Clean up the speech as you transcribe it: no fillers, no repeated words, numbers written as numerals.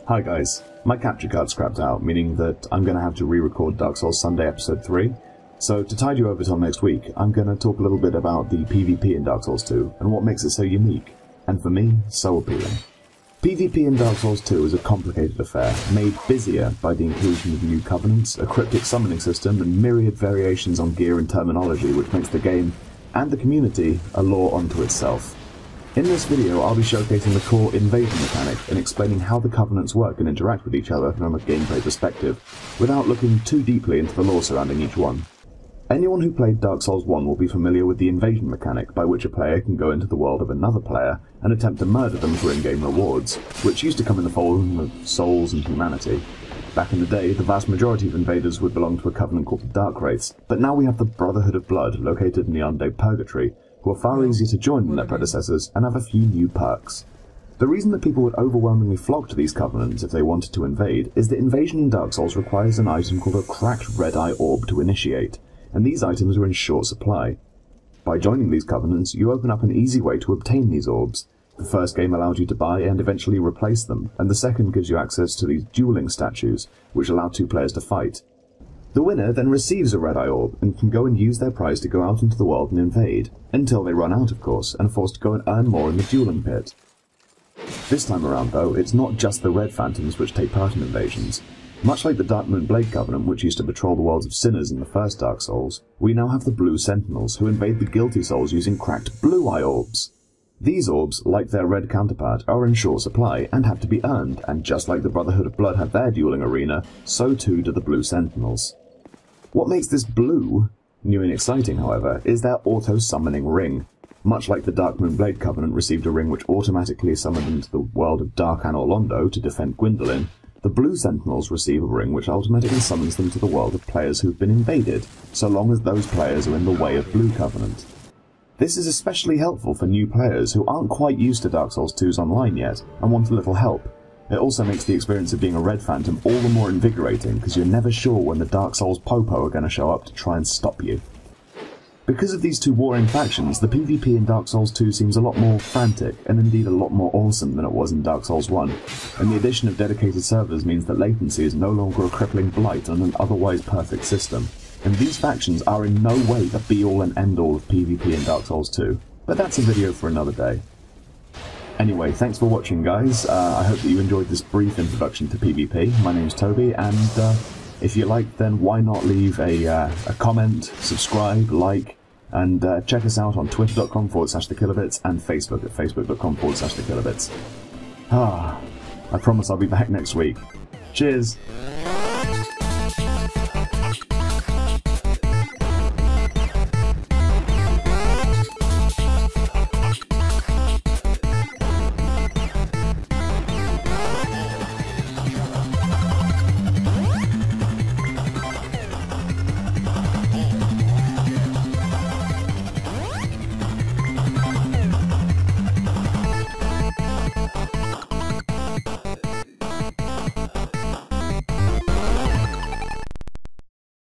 Hi guys, my capture card scrapped out, meaning that I'm going to have to re-record Dark Souls Sunday Episode 3. So to tide you over till next week, I'm going to talk a little bit about the PvP in Dark Souls 2, and what makes it so unique, and for me, so appealing. PvP in Dark Souls 2 is a complicated affair, made busier by the inclusion of new covenants, a cryptic summoning system, and myriad variations on gear and terminology, which makes the game, and the community, a law unto itself. In this video, I'll be showcasing the core invasion mechanic and explaining how the covenants work and interact with each other from a gameplay perspective, without looking too deeply into the lore surrounding each one. Anyone who played Dark Souls 1 will be familiar with the invasion mechanic, by which a player can go into the world of another player and attempt to murder them for in-game rewards, which used to come in the form of souls and humanity. Back in the day, the vast majority of invaders would belong to a covenant called the Dark Wraiths, but now we have the Brotherhood of Blood, located in the undead Purgatory, who are far easier to join than their predecessors and have a few new perks. The reason that people would overwhelmingly flock to these covenants if they wanted to invade is that invasion in Dark Souls requires an item called a cracked red Eye Orb to initiate, and these items are in short supply. By joining these covenants, you open up an easy way to obtain these orbs. The first game allows you to buy and eventually replace them, and the second gives you access to these Dueling Statues, which allow two players to fight. The winner then receives a red Eye Orb, and can go and use their prize to go out into the world and invade, until they run out of course, and are forced to go and earn more in the Dueling Pit. This time around though, it's not just the Red Phantoms which take part in invasions. Much like the Darkmoon Blade Covenant which used to patrol the worlds of sinners in the first Dark Souls, we now have the Blue Sentinels who invade the guilty souls using cracked Blue Eye Orbs. These orbs, like their red counterpart, are in short supply and have to be earned, and just like the Brotherhood of Blood had their Dueling Arena, so too do the Blue Sentinels. What makes this blue new and exciting, however, is their auto-summoning ring. Much like the Darkmoon Blade Covenant received a ring which automatically summoned them to the world of Dark Anor Londo to defend Gwyndolin, the Blue Sentinels receive a ring which automatically summons them to the world of players who've been invaded, so long as those players are in the way of Blue Covenant. This is especially helpful for new players who aren't quite used to Dark Souls 2's online yet, and want a little help. It also makes the experience of being a Red Phantom all the more invigorating, because you're never sure when the Dark Souls Popo are going to show up to try and stop you. Because of these two warring factions, the PvP in Dark Souls 2 seems a lot more frantic, and indeed a lot more awesome than it was in Dark Souls 1, and the addition of dedicated servers means that latency is no longer a crippling blight on an otherwise perfect system, and these factions are in no way the be-all and end-all of PvP in Dark Souls 2, but that's a video for another day. Anyway, thanks for watching guys, I hope that you enjoyed this brief introduction to PvP. My name's Toby, and if you like, then why not leave a comment, subscribe, like, and check us out on twitter.com/thekillerbits and Facebook at facebook.com/thekillerbits. I promise I'll be back next week. Cheers!